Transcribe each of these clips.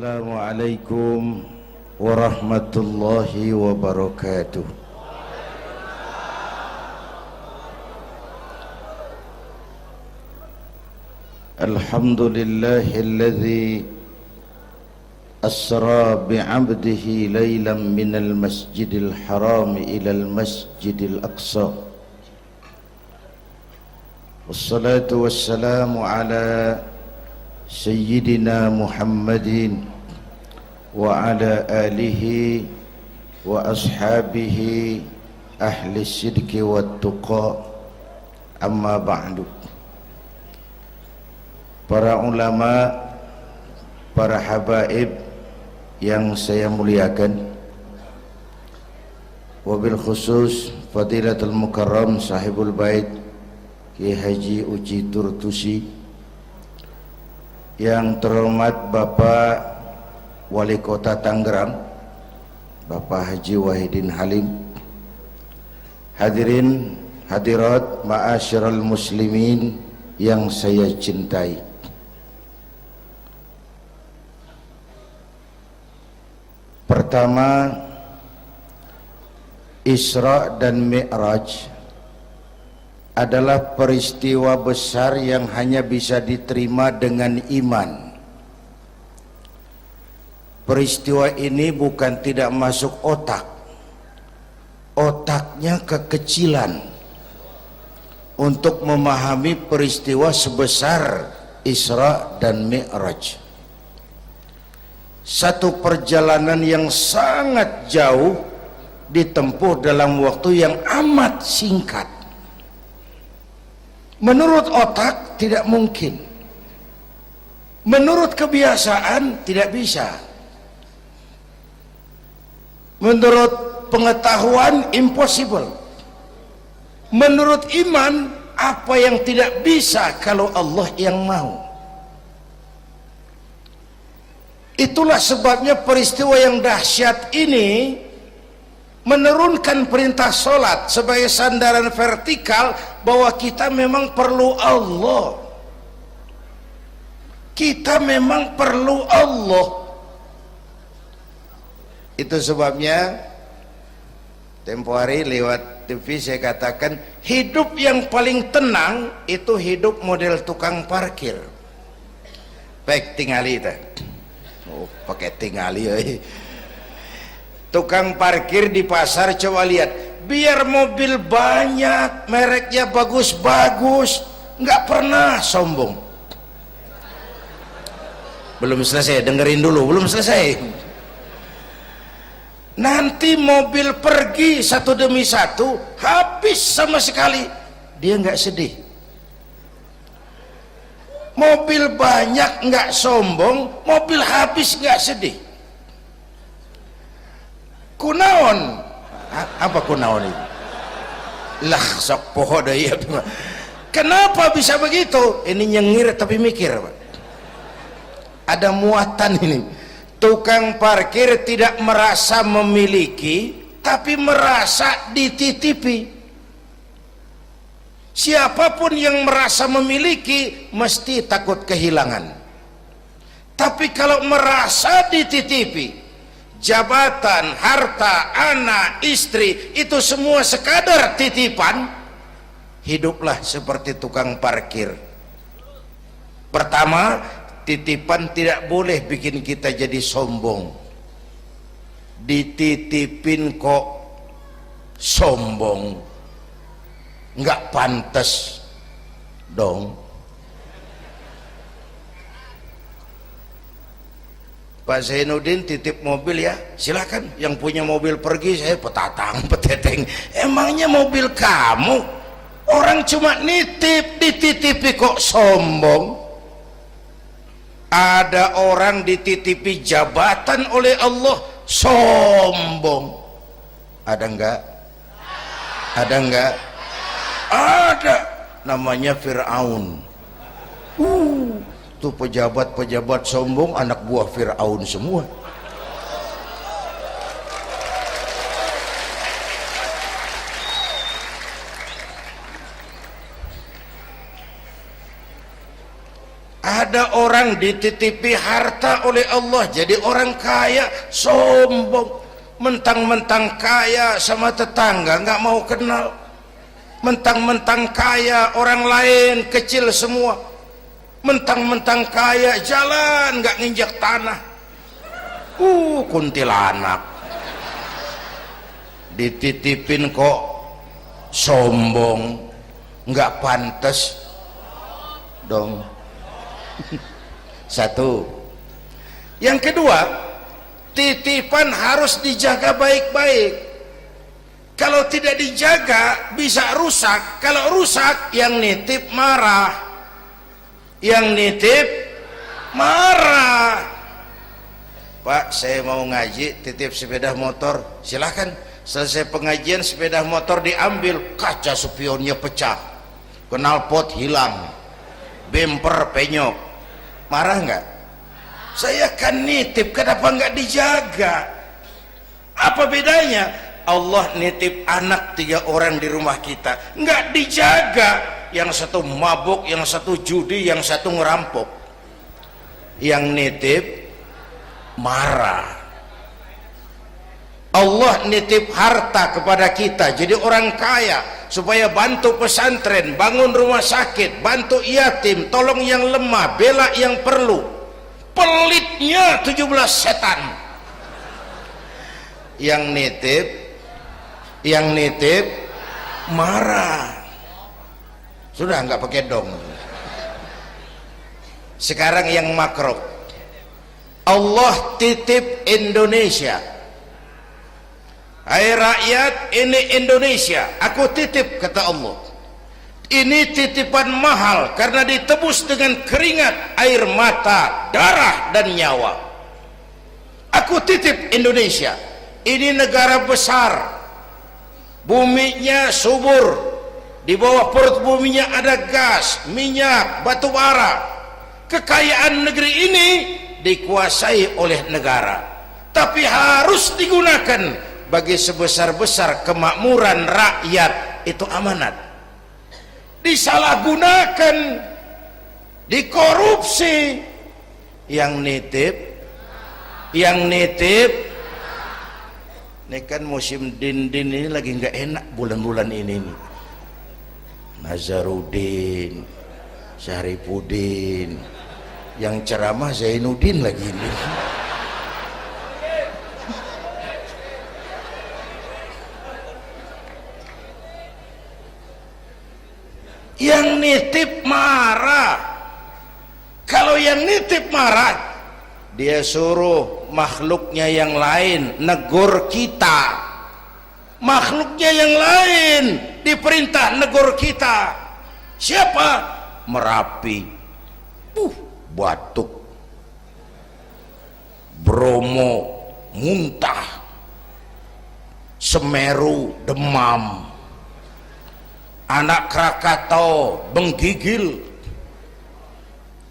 Assalamualaikum warahmatullahi wabarakatuh. Alhamdulillahilladzi asra bi'abdihi laylan minal masjidil haram ilal masjidil aqsa. Wassalatu wassalamu ala Sayyidina Muhammadin wa ala alihi wa ashabihi ahli sidqi wa tuqa, amma ba'du. Para ulama, para habaib yang saya muliakan, wabil khusus Fadilatul Mukarram Sahibul Bait Kiai Haji Uji Turtusi, yang terhormat Bapak Wali Kota Tangerang Bapak Haji Wahidin Halim, hadirin hadirat ma'asyiral muslimin yang saya cintai. Pertama, Isra dan Mi'raj adalah peristiwa besar yang hanya bisa diterima dengan iman. Peristiwa ini bukan tidak masuk otak, otaknya kekecilan untuk memahami peristiwa sebesar Isra dan Mi'raj. Satu perjalanan yang sangat jauh ditempuh dalam waktu yang amat singkat. Menurut otak tidak mungkin, menurut kebiasaan tidak bisa, menurut pengetahuan impossible, menurut iman apa yang tidak bisa kalau Allah yang mau. Itulah sebabnya peristiwa yang dahsyat ini menurunkan perintah solat sebagai sandaran vertikal bahwa kita memang perlu Allah. Kita memang perlu Allah. Itu sebabnya tempo hari lewat TV saya katakan, hidup yang paling tenang itu hidup model tukang parkir. Baik, tingali itu. Oh, pakai tingali ya. Tukang parkir di pasar, coba lihat, biar mobil banyak, mereknya bagus-bagus, nggak pernah sombong. Belum selesai, dengerin dulu, belum selesai. Nanti mobil pergi satu demi satu, habis sama sekali, dia nggak sedih. Mobil banyak nggak sombong, mobil habis nggak sedih. Kunaon? Apa kunaon itu? Lah sok poho deui. Kenapa bisa begitu? Ini nyengir tapi mikir, Pak. Ada muatan ini. Tukang parkir tidak merasa memiliki, tapi merasa dititipi. Siapapun yang merasa memiliki mesti takut kehilangan. Tapi kalau merasa dititipi, jabatan, harta, anak, istri, itu semua sekadar titipan, hiduplah seperti tukang parkir. Pertama, titipan tidak boleh bikin kita jadi sombong. Dititipin kok sombong, nggak pantas dong. Pak Zainuddin titip mobil ya, silakan. Yang punya mobil pergi, saya petatang peteteng. Emangnya mobil kamu? Orang cuma nitip, dititipi kok sombong. Ada orang dititipi jabatan oleh Allah, sombong. Ada enggak? Ada enggak? Ada. Namanya Fir'aun. Tuh pejabat-pejabat sombong, anak buah Fir'aun semua. ada orang dititipi harta oleh Allah jadi orang kaya, sombong, mentang-mentang kaya sama tetangga nggak mau kenal, mentang-mentang kaya orang lain kecil semua, mentang-mentang kaya jalan nggak nginjak tanah. Kuntilanak dititipin kok sombong, nggak pantas dong. Satu. Yang kedua, titipan harus dijaga baik-baik. Kalau tidak dijaga bisa rusak. Kalau rusak yang nitip marah, yang nitip marah. Pak, saya mau ngaji, titip sepeda motor, silahkan. Selesai pengajian sepeda motor diambil, kaca spionnya pecah, knalpot hilang, bemper penyok, marah nggak? Saya kan nitip, kenapa nggak dijaga? Apa bedanya? Allah nitip anak 3 orang di rumah kita, nggak dijaga, yang satu mabuk, yang satu judi, yang satu ngerampok, yang nitip marah. Allah nitip harta kepada kita jadi orang kaya supaya bantu pesantren, bangun rumah sakit, bantu yatim, tolong yang lemah, bela yang perlu. Pelitnya 17 setan. Yang nitip marah. Sudah nggak pakai dong. Sekarang yang makro, Allah titip Indonesia. Hai rakyat, ini Indonesia, aku titip, kata Allah. Ini titipan mahal karena ditebus dengan keringat, air mata, darah dan nyawa. Aku titip Indonesia. Ini negara besar, buminya subur, di bawah perut buminya ada gas, minyak, batu bara. Kekayaan negeri ini dikuasai oleh negara, tapi harus digunakan bagi sebesar-besar kemakmuran rakyat. Itu amanat. Disalahgunakan, dikorupsi, yang nitip ini kan musim din-din ini lagi nggak enak bulan-bulan ini nih. Nazarudin, Syarifudin, yang ceramah Zainuddin lagi ini. Yang nitip marah. Kalau yang nitip marah, dia suruh makhluknya yang lain negur kita. Makhluknya yang lain diperintah negur kita. Siapa? Merapi, batuk, Bromo muntah, Semeru demam, Anak Krakatau menggigil,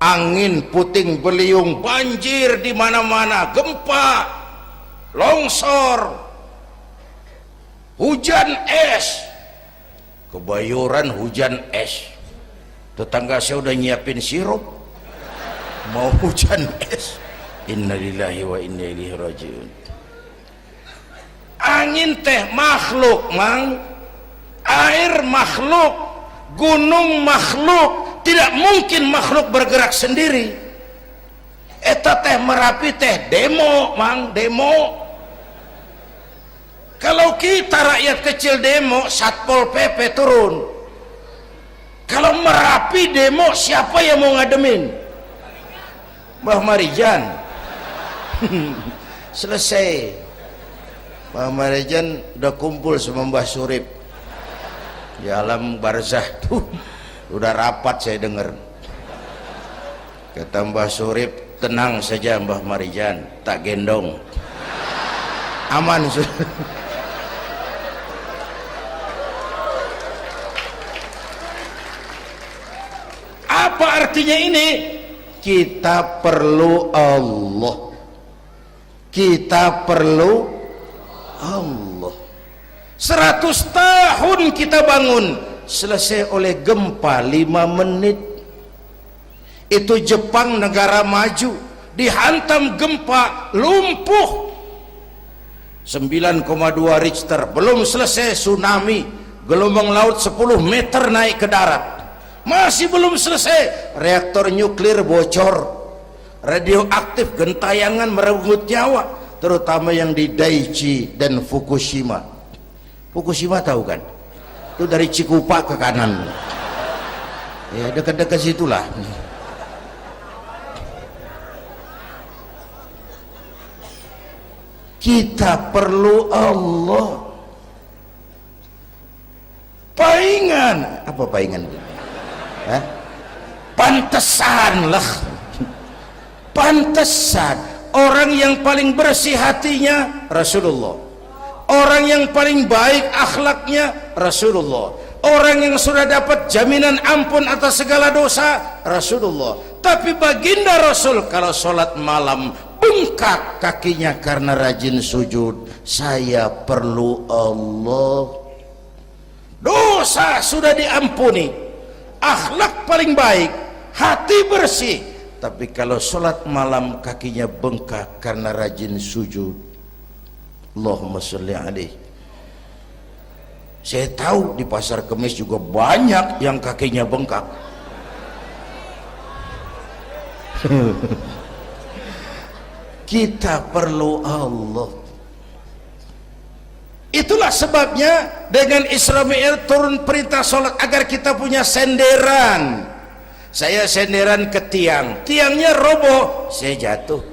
angin puting beliung, banjir di mana-mana, gempa, longsor, hujan es, Kebayoran hujan es. Tetangga saya udah nyiapin sirup, mau hujan es. Innalillahi wa inna ilaihi rajiun. Angin teh makhluk, mang. Air makhluk, gunung makhluk, tidak mungkin makhluk bergerak sendiri. Eta teh Merapi teh demo, mang, demo. Kalau kita rakyat kecil demo, Satpol PP turun. Kalau Merapi demo, siapa yang mau ngademin? Mbah Marijan. Selesai. Mbah Marijan udah kumpul sama Mbah Surip di alam barzah tuh, udah rapat saya dengar. Kata Mbah Surip, tenang saja Mbah Marijan, tak gendong, aman sudah. Apa artinya ini? Kita perlu Allah, kita perlu Allah. 100 tahun kita bangun, selesai oleh gempa 5 menit. Itu Jepang negara maju, dihantam gempa, lumpuh 9,2 Richter, belum selesai tsunami, gelombang laut 10 meter naik ke darat, masih belum selesai, reaktor nuklir bocor, radioaktif gentayangan merenggut nyawa, terutama yang di Daiichi dan Fukushima. Fukushima tahu kan? Itu dari Cikupa ke kanan, ya dekat-dekat situlah. Kita perlu Allah. Paingan, apa paingan? Hah? Pantesan lah. Pantesan orang yang paling bersih hatinya Rasulullah, orang yang paling baik akhlaknya Rasulullah, orang yang sudah dapat jaminan ampun atas segala dosa Rasulullah. Tapi baginda Rasul kalau sholat malam bengkak kakinya karena rajin sujud. Saya perlu Allah. Dosa sudah diampuni, akhlak paling baik, hati bersih, tapi kalau sholat malam kakinya bengkak karena rajin sujud. Allahumma sholli alaihi. Saya tahu di pasar Kemis juga banyak yang kakinya bengkak. Kita perlu Allah. Itulah sebabnya dengan Isra Mi'raj turun perintah sholat agar kita punya senderan. Saya senderan ke tiang, tiangnya roboh, saya jatuh.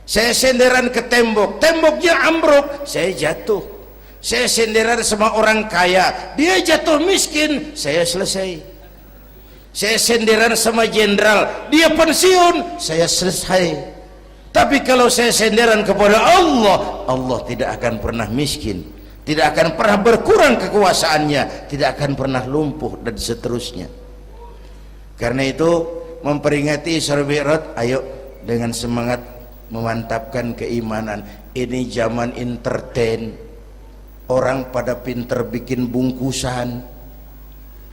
Saya senderan ke tembok, temboknya ambruk, saya jatuh. Saya senderan sama orang kaya, dia jatuh miskin, saya selesai. Saya senderan sama jenderal, dia pensiun, saya selesai. Tapi kalau saya senderan kepada Allah, Allah tidak akan pernah miskin, tidak akan pernah berkurang kekuasaannya, tidak akan pernah lumpuh, dan seterusnya. Karena itu memperingati Isra Mi'raj, ayo dengan semangat memantapkan keimanan. Ini zaman entertain, orang pada pinter bikin bungkusan.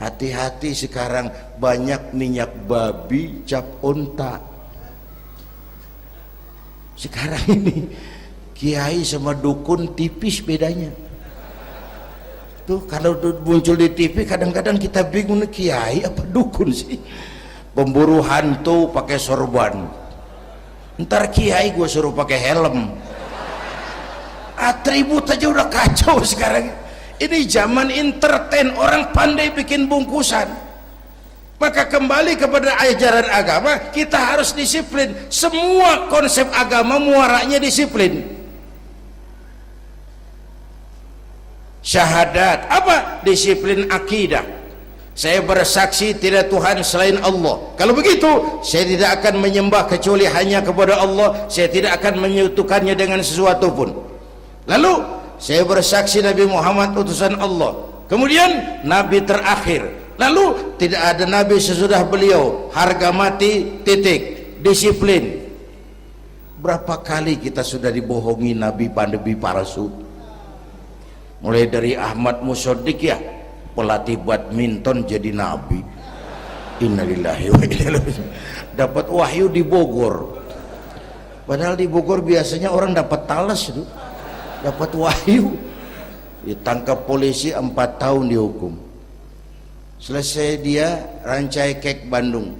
Hati-hati sekarang banyak minyak babi cap unta. Sekarang ini kiai sama dukun tipis bedanya. Tuh kalau muncul di TV kadang-kadang kita bingung, kiai apa dukun sih? Pemburu hantu pakai sorban, ntar kiai gue suruh pakai helm. Atribut aja udah kacau sekarang. Ini zaman entertain, orang pandai bikin bungkusan. Maka kembali kepada ajaran agama, kita harus disiplin. Semua konsep agama muaranya disiplin. Syahadat apa? Disiplin akidah. Saya bersaksi tidak Tuhan selain Allah. Kalau begitu, saya tidak akan menyembah kecuali hanya kepada Allah. Saya tidak akan menyekutukannya dengan sesuatu pun. Lalu saya bersaksi Nabi Muhammad utusan Allah. Kemudian Nabi terakhir. Lalu tidak ada Nabi sesudah beliau. Harga mati, titik. Disiplin. Berapa kali kita sudah dibohongi Nabi pandemi palsu? Mulai dari Ahmad Musodik, ya, pelatih badminton jadi Nabi. Innalillahi wa inna ilaihi. Dapat wahyu di Bogor. Padahal di Bogor biasanya orang dapat talas itu. Dapat wahyu. Ditangkap polisi 4 tahun dihukum. Selesai dia rancai kek Bandung,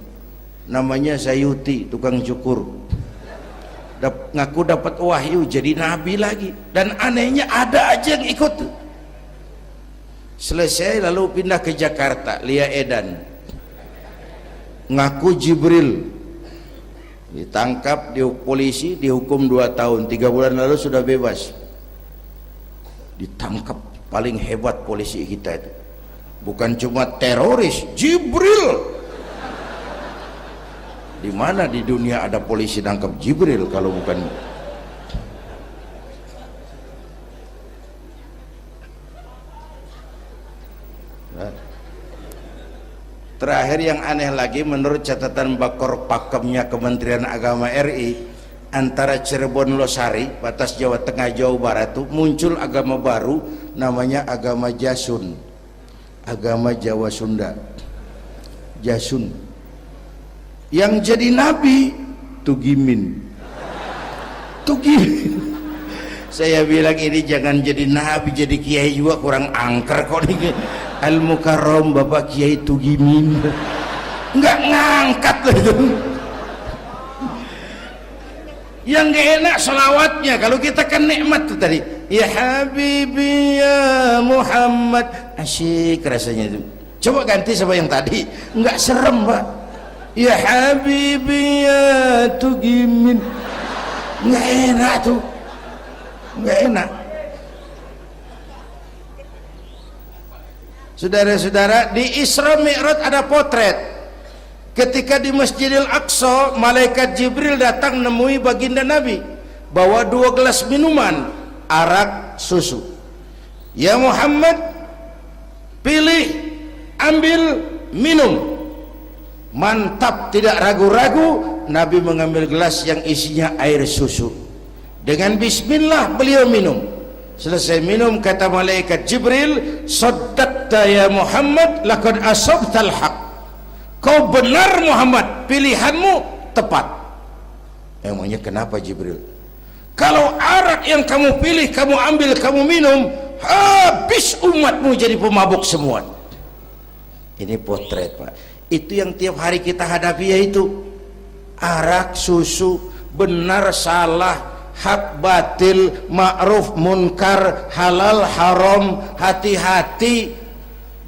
namanya Sayuti, tukang cukur. Ngaku dapat wahyu jadi nabi lagi, dan anehnya ada aja yang ikut. Selesai lalu pindah ke Jakarta, Lia Edan, ngaku Jibril, ditangkap di polisi, dihukum 2 tahun, 3 bulan lalu sudah bebas. Ditangkap, paling hebat polisi kita itu, bukan cuma teroris, Jibril. Di mana di dunia ada polisi nangkap Jibril kalau bukan? Terakhir yang aneh lagi, menurut catatan Bakor Pakemnya Kementerian Agama RI, antara Cirebon Losari, batas Jawa Tengah Jawa Barat, itu muncul agama baru namanya agama Jasun, agama Jawa Sunda, Jasun. yang jadi nabi tugimin. Saya bilang ini jangan jadi nabi, jadi kiai juga kurang angker kok nih. Al Mukarram Bapak Kiai Tugimin nggak ngangkat loh itu. Yang gak enak selawatnya. Kalau kita kan nikmat tuh tadi, ya Habibi ya Muhammad, asyik rasanya itu. Coba ganti sama yang tadi, nggak serem Pak. Ya Habibi ya Tugimin, nggak enak tuh, nggak enak. Saudara-saudara, di Isra Mi'raj ada potret. Ketika di Masjidil Aqsa, malaikat Jibril datang nemui baginda Nabi, bawa 2 gelas minuman, arak, susu. Ya Muhammad, pilih, ambil, minum. Mantap, tidak ragu-ragu, Nabi mengambil gelas yang isinya air susu. Dengan bismillah beliau minum. Selesai minum, kata malaikat Jibril, saddaqta ya Muhammad, laqad asabtal haq. Kau benar Muhammad, pilihanmu tepat. Emangnya kenapa Jibril? Kalau arak yang kamu pilih, kamu ambil, kamu minum, habis umatmu jadi pemabuk semua. Ini potret Pak. Itu yang tiap hari kita hadapi, yaitu arak, susu, benar, salah, hak, batil, ma'ruf, munkar, halal, haram. Hati-hati,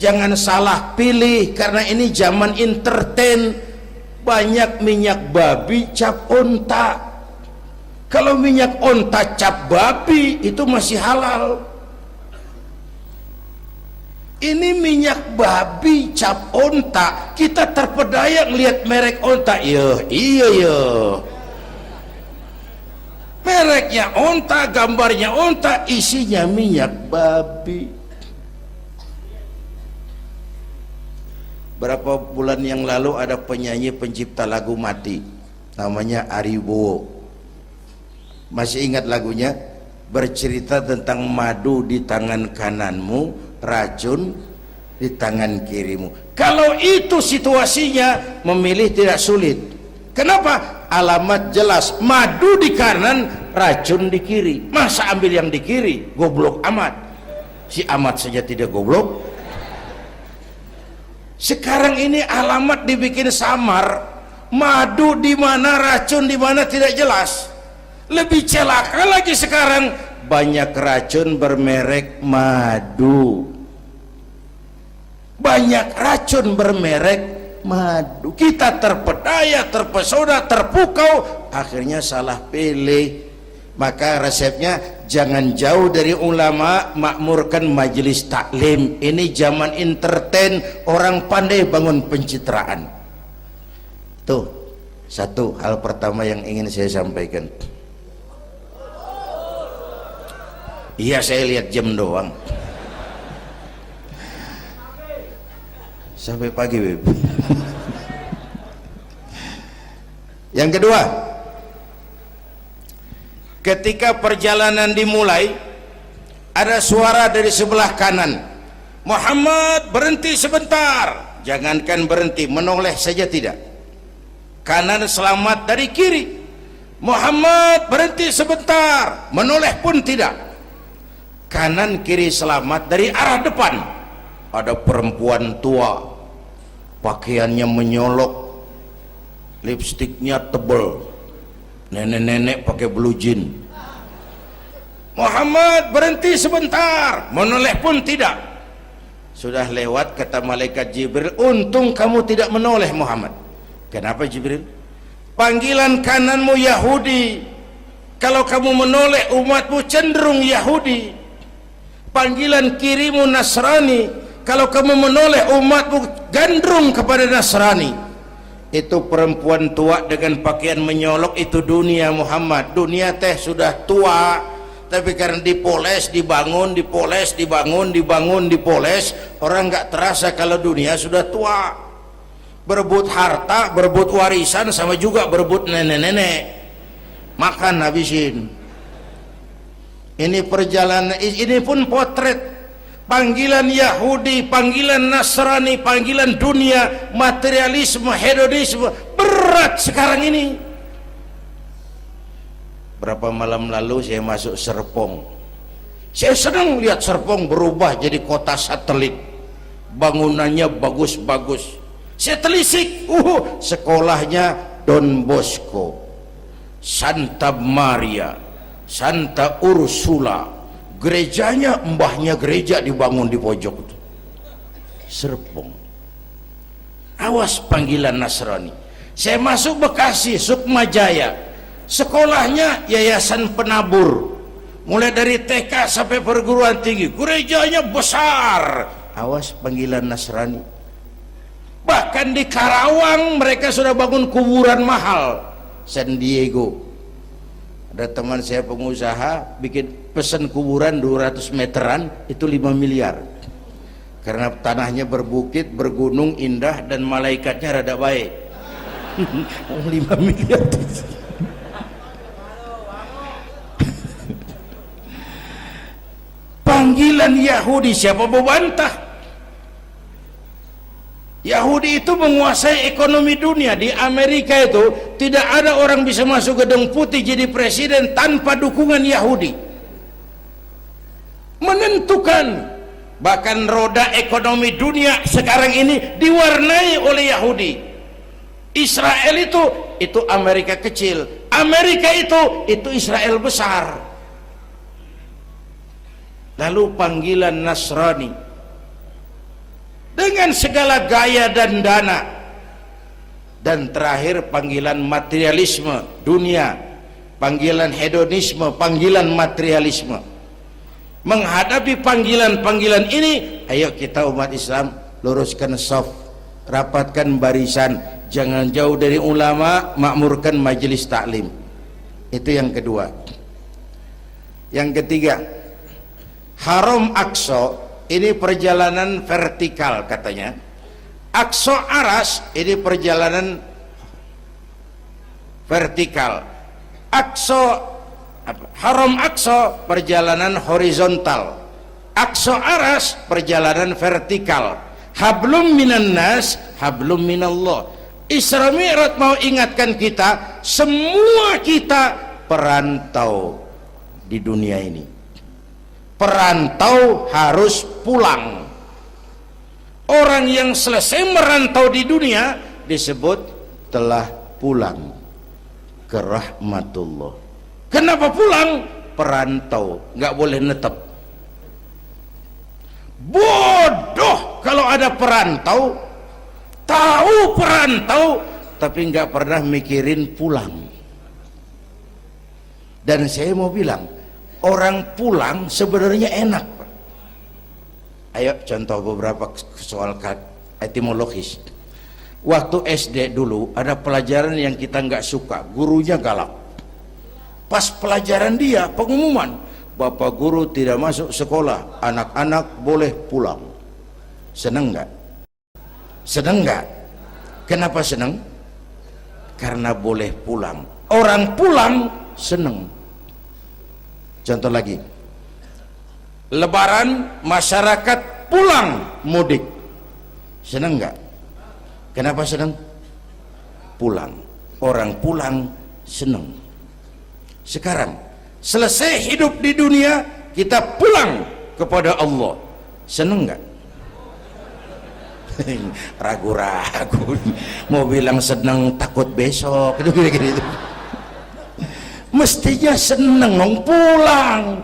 jangan salah pilih, karena ini zaman entertain. Banyak minyak babi cap onta. Kalau minyak onta cap babi itu masih halal. Ini minyak babi cap onta, kita terpedaya ngelihat merek onta. Iya mereknya onta, gambarnya onta, isinya minyak babi. Berapa bulan yang lalu ada penyanyi pencipta lagu mati, namanya Ari Bowo. Masih ingat lagunya? Bercerita tentang madu di tangan kananmu, racun di tangan kirimu. Kalau itu situasinya, memilih tidak sulit. Kenapa? Alamat jelas, madu di kanan, racun di kiri. Masa ambil yang di kiri? Goblok amat. Si amat saja tidak goblok. Sekarang ini alamat dibikin samar, madu di mana, racun di mana tidak jelas. Lebih celaka lagi sekarang, banyak racun bermerek madu, banyak racun bermerek madu. Kita terpedaya, terpesona, terpukau, akhirnya salah pilih. Maka resepnya, jangan jauh dari ulama, makmurkan majelis taklim. Ini zaman entertain, orang pandai bangun pencitraan. Tuh, satu hal pertama yang ingin saya sampaikan. Iya, saya lihat jam doang. Sampai pagi, Beb. Yang kedua, ketika perjalanan dimulai, ada suara dari sebelah kanan, Muhammad berhenti sebentar. Jangankan berhenti, menoleh saja tidak. Kanan selamat dari kiri, Muhammad berhenti sebentar, menoleh pun tidak. Kanan kiri selamat dari arah depan. Ada perempuan tua, pakaiannya menyolok, lipstiknya tebal, nenek-nenek pakai blue jean. Muhammad berhenti sebentar, menoleh pun tidak. Sudah lewat, kata malaikat Jibril, untung kamu tidak menoleh Muhammad. Kenapa Jibril? Panggilan kananmu Yahudi, kalau kamu menoleh umatmu cenderung Yahudi. Panggilan kirimu Nasrani, kalau kamu menoleh umatmu gandrung kepada Nasrani. Itu perempuan tua dengan pakaian menyolok, itu dunia Muhammad. Dunia teh sudah tua, tapi karena dipoles, dibangun, dipoles, dibangun, dibangun, dipoles, orang nggak terasa kalau dunia sudah tua. Berebut harta, berebut warisan, sama juga berebut nenek-nenek. Makan habisin. Ini perjalanan, ini pun potret. Panggilan Yahudi, panggilan Nasrani, panggilan dunia, materialisme, hedonisme, berat sekarang ini. Berapa malam lalu saya masuk Serpong, saya senang lihat Serpong berubah jadi kota satelit, bangunannya bagus-bagus. Saya telisik, sekolahnya Don Bosco, Santa Maria, Santa Ursula, gerejanya mbahnya gereja dibangun di pojok itu. Serpong. Awas panggilan Nasrani. Saya masuk Bekasi, Sukmajaya, sekolahnya Yayasan Penabur, mulai dari TK sampai perguruan tinggi, gerejanya besar. Awas panggilan Nasrani. Bahkan di Karawang mereka sudah bangun kuburan mahal. San Diego, ada teman saya pengusaha bikin pesan kuburan 200 meteran, itu 5 miliar. Karena tanahnya berbukit, bergunung, indah, dan malaikatnya rada baik. 5 miliar. Panggilan Yahudi, siapa mau bantah? Yahudi itu menguasai ekonomi dunia. Di Amerika itu tidak ada orang bisa masuk Gedung Putih jadi presiden tanpa dukungan Yahudi. Menentukan. Bahkan roda ekonomi dunia sekarang ini diwarnai oleh Yahudi. Israel itu Amerika kecil, Amerika itu Israel besar. Lalu panggilan Nasrani dengan segala gaya dan dana, dan terakhir panggilan materialisme dunia, panggilan hedonisme, panggilan materialisme. Menghadapi panggilan-panggilan ini, ayo kita umat Islam luruskan saf, rapatkan barisan, jangan jauh dari ulama, makmurkan majelis taklim. Itu yang kedua. Yang ketiga, Haram Aqsa ini perjalanan vertikal katanya. Aqsa Aras ini perjalanan vertikal. Haram Aqsa perjalanan horizontal, Aqsa Aras perjalanan vertikal. Hablum minan nas, hablum minallah. Isra Mi'raj mau ingatkan kita, semua kita perantau di dunia ini. Perantau harus pulang. Orang yang selesai merantau di dunia disebut telah pulang ke rahmatullah. Kenapa pulang? Perantau, nggak boleh netep. Bodoh kalau ada perantau, tahu perantau tapi nggak pernah mikirin pulang. Dan saya mau bilang, orang pulang sebenarnya enak. Ayo contoh beberapa soal etimologis. Waktu SD dulu ada pelajaran yang kita nggak suka, gurunya galak. Pas pelajaran dia, pengumuman, Bapak guru tidak masuk sekolah, anak-anak boleh pulang. Seneng nggak? Seneng nggak? Kenapa seneng? Karena boleh pulang. Orang pulang seneng. Contoh lagi, Lebaran masyarakat pulang mudik, seneng nggak? Kenapa seneng? Pulang. Orang pulang seneng. Sekarang selesai hidup di dunia, kita pulang kepada Allah, seneng nggak? Ragu-ragu, mau bilang seneng takut besok gitu. Mestinya seneng pulang.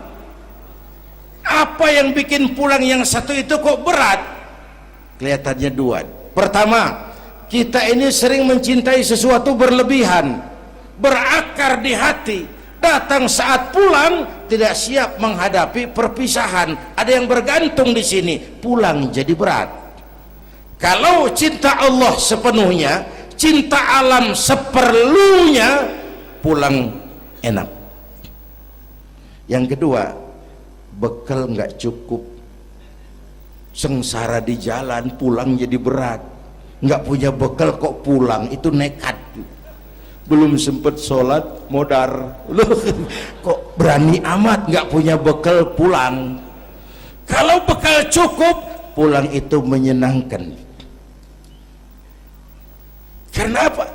Apa yang bikin pulang yang satu itu kok berat? Kelihatannya dua. Pertama, kita ini sering mencintai sesuatu berlebihan, berakar di hati. Datang saat pulang tidak siap menghadapi perpisahan. Ada yang bergantung di sini, pulang jadi berat. Kalau cinta Allah sepenuhnya, cinta alam seperlunya, pulang enak. Yang kedua, bekal nggak cukup, sengsara di jalan, pulang jadi berat. Nggak punya bekal kok pulang, itu nekat. Belum sempet sholat modar, loh kok berani amat nggak punya bekal pulang. Kalau bekal cukup, pulang itu menyenangkan. Karena apa?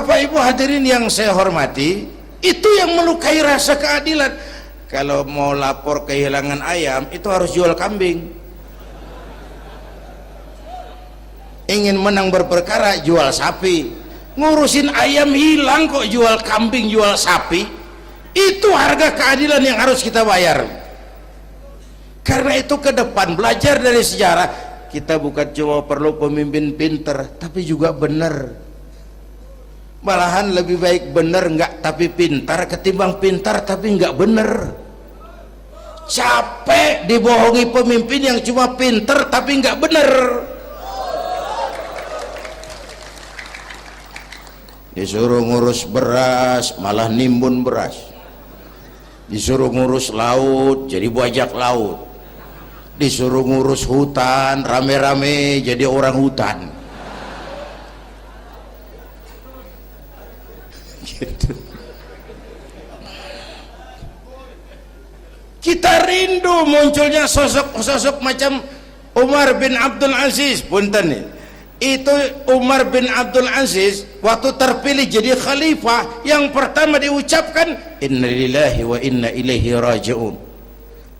Bapak Ibu hadirin yang saya hormati, itu yang melukai rasa keadilan. Kalau mau lapor kehilangan ayam, itu harus jual kambing. Ingin menang berperkara, jual sapi. Ngurusin ayam hilang kok jual kambing, jual sapi. Itu harga keadilan yang harus kita bayar. Karena itu ke depan belajar dari sejarah, kita bukan cuma perlu pemimpin pinter, tapi juga benar. Malahan lebih baik benar enggak tapi pintar ketimbang pintar tapi enggak benar. Capek dibohongi pemimpin yang cuma pinter tapi enggak benar. Disuruh ngurus beras malah nimbun beras, disuruh ngurus laut jadi bajak laut, disuruh ngurus hutan rame-rame jadi orang hutan. Gitu. Kita rindu munculnya sosok-sosok macam Umar bin Abdul Aziz. Punten nih, itu Umar bin Abdul Aziz waktu terpilih jadi khalifah, yang pertama diucapkan innalillahi wa inna ilaihi raji'un.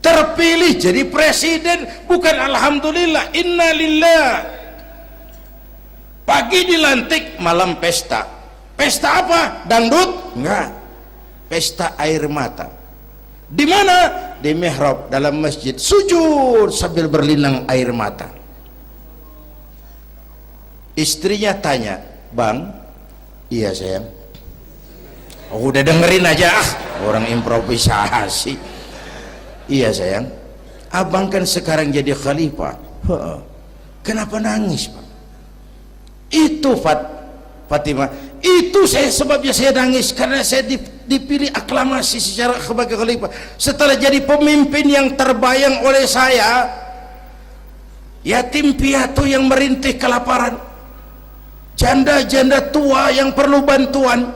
Terpilih jadi presiden bukan alhamdulillah, innalillah. Pagi dilantik, malam pesta. Pesta apa? Dangdut? Enggak. Pesta air mata. Di mana? Di mihrab dalam masjid, sujud sambil berlinang air mata. Istrinya tanya, "Bang?" "Iya sayang." "Oh, udah dengerin aja, orang improvisasi." "Iya sayang, abang kan sekarang jadi khalifah." "Kenapa nangis, Pak?" "Itu Fatimah, itu sebabnya saya nangis karena saya dipilih aklamasi secara sebagai khalifah. Setelah jadi pemimpin yang terbayang oleh saya, yatim piatu yang merintih kelaparan, janda-janda tua yang perlu bantuan,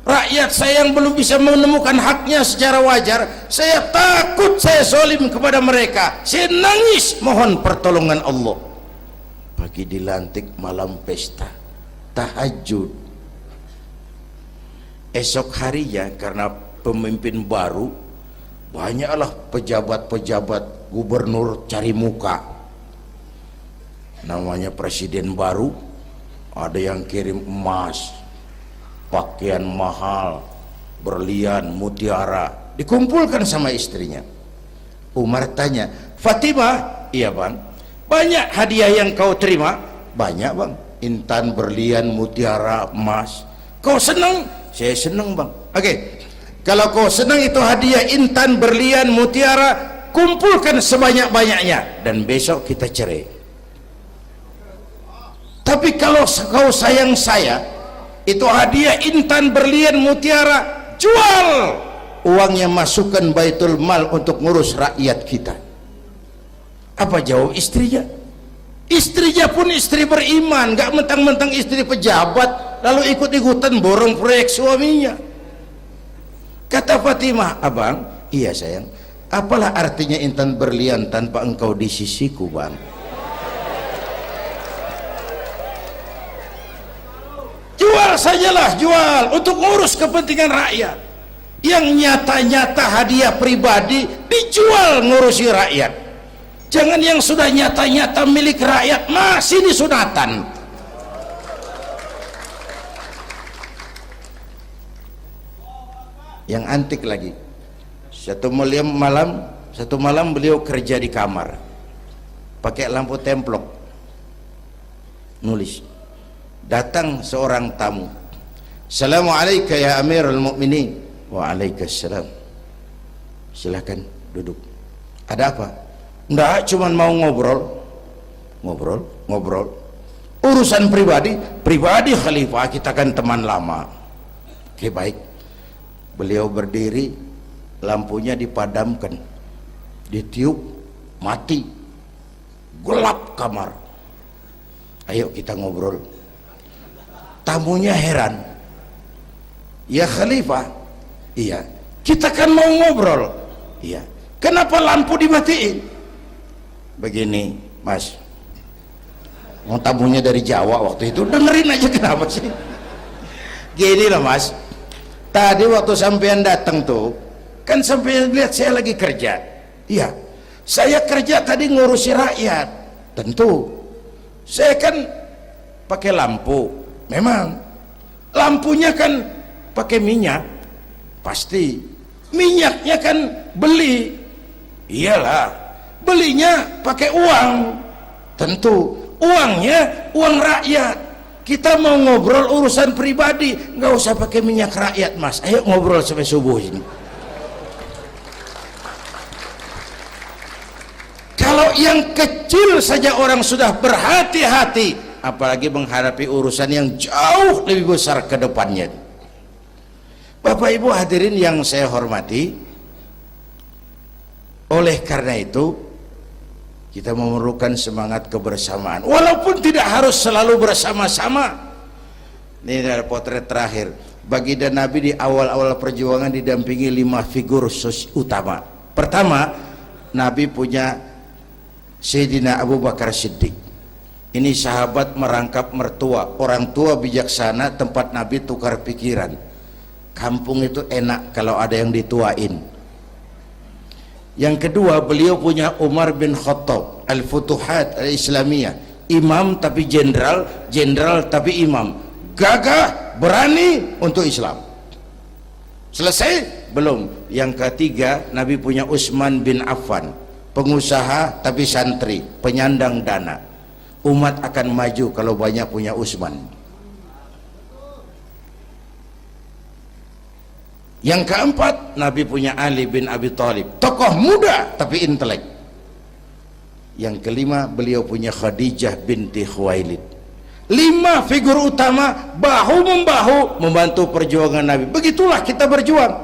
rakyat saya yang belum bisa menemukan haknya secara wajar, saya takut saya zalim kepada mereka. Saya nangis mohon pertolongan Allah." Pagi dilantik, malam pesta, tahajud. Esok harinya karena pemimpin baru, banyaklah pejabat-pejabat gubernur cari muka. Namanya presiden baru, ada yang kirim emas, pakaian mahal, berlian, mutiara, dikumpulkan sama istrinya. Umar tanya, "Fatimah?" "Iya bang." "Banyak hadiah yang kau terima?" "Banyak bang, intan, berlian, mutiara, emas." "Kau senang?" "Saya senang bang." "Oke, kalau kau senang itu hadiah intan, berlian, mutiara, kumpulkan sebanyak-banyaknya dan besok kita cerai. Tapi kalau kau sayang saya, itu hadiah intan, berlian, mutiara, jual, uangnya masukkan baitul mal untuk ngurus rakyat kita." Apa jawab istrinya? Istrinya pun istri beriman, gak mentang-mentang istri pejabat lalu ikut-ikutan borong proyek suaminya. Kata Fatimah, "Abang?" "Iya sayang." "Apalah artinya intan berlian tanpa engkau di sisiku bang?" Jual sajalah, jual untuk ngurus kepentingan rakyat. Yang nyata-nyata hadiah pribadi dijual ngurusi rakyat. Jangan yang sudah nyata-nyata milik rakyat masih disunatan. Yang antik lagi, satu malam beliau kerja di kamar, pakai lampu templok, nulis. Datang seorang tamu, "Assalamualaikum ya Amirul Mukminin." "Waalaikumsalam." "Silakan duduk." "Ada apa?" "Enggak, cuman mau ngobrol." "Urusan pribadi khalifah, kita kan teman lama." "Oke baik." Beliau berdiri, lampunya dipadamkan, ditiup, mati, gelap kamar. "Ayo kita ngobrol." Tamunya heran, "Ya khalifah?" "Iya." "Kita kan mau ngobrol." "Iya." "Kenapa lampu dimatiin?" "Begini mas," tamunya dari Jawa waktu itu, dengerin aja kenapa sih. Gini loh Mas, tadi waktu sampean datang tuh kan sampean lihat saya lagi kerja. Iya, saya kerja tadi ngurusi rakyat. Tentu saya kan pakai lampu, memang lampunya kan pakai minyak, pasti minyaknya kan beli, iyalah belinya pakai uang, tentu uangnya uang rakyat. Kita mau ngobrol urusan pribadi, nggak usah pakai minyak rakyat Mas, ayo ngobrol sampai subuh ini. Kalau yang kecil saja orang sudah berhati-hati, apalagi menghadapi urusan yang jauh lebih besar ke depannya. Bapak Ibu hadirin yang saya hormati, oleh karena itu kita memerlukan semangat kebersamaan, walaupun tidak harus selalu bersama-sama. Ini adalah potret terakhir. Baginda Nabi di awal-awal perjuangan didampingi 5 figur utama. Pertama, Nabi punya Sayyidina Abu Bakar Siddiq. Ini sahabat merangkap mertua, orang tua bijaksana, tempat Nabi tukar pikiran. Kampung itu enak kalau ada yang dituain. Yang kedua, beliau punya Umar bin Khattab, Al-Futuhat Al-Islamiyah, imam tapi jenderal, jenderal tapi imam, gagah, berani untuk Islam. Selesai? Belum. Yang ketiga, Nabi punya Utsman bin Affan, pengusaha tapi santri, penyandang dana. Umat akan maju kalau banyak punya Utsman. Yang keempat, Nabi punya Ali bin Abi Thalib, tokoh muda tapi intelek. Yang kelima, beliau punya Khadijah binti Khuwailid. 5 figur utama bahu membahu membantu perjuangan Nabi. Begitulah kita berjuang,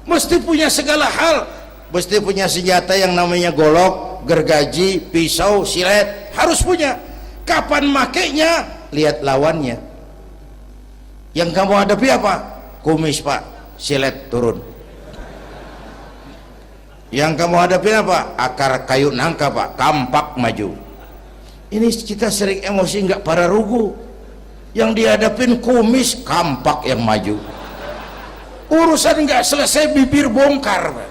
mesti punya segala hal, mesti punya senjata yang namanya golok, gergaji, pisau, silet, harus punya. Kapan makainya, lihat lawannya. Yang kamu hadapi apa? Kumis Pak, silet turun. Yang kamu hadapi apa? Akar kayu nangka Pak, kampak maju. Ini kita sering emosi nggak para rugu. Yang dihadapin kumis, kampak yang maju. Urusan nggak selesai bibir bongkar Pak.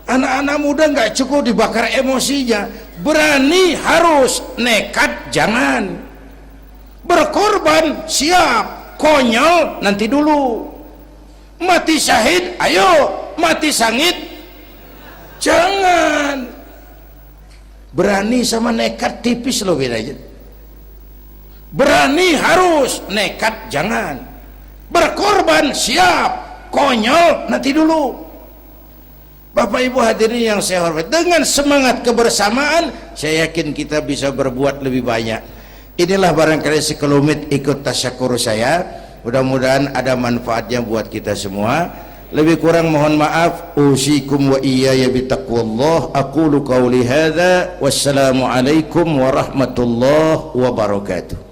Anak-anak muda nggak cukup dibakar emosinya, berani harus, nekat jangan. Berkorban siap, konyol nanti dulu. Mati syahid ayo, mati sangit jangan. Berani sama nekat tipis loh bedanya. Berani harus, nekat jangan. Berkorban siap, konyol nanti dulu. Bapak Ibu hadirin yang saya hormati, dengan semangat kebersamaan saya yakin kita bisa berbuat lebih banyak. Inilah barangkali sekelumit ikut tasyakur saya, mudah-mudahan ada manfaatnya buat kita semua. Lebih kurang mohon maaf. Usikum wa iyaya bitaqwallah. Aqulu qawli hadza wassalamu alaikum warahmatullahi wabarakatuh.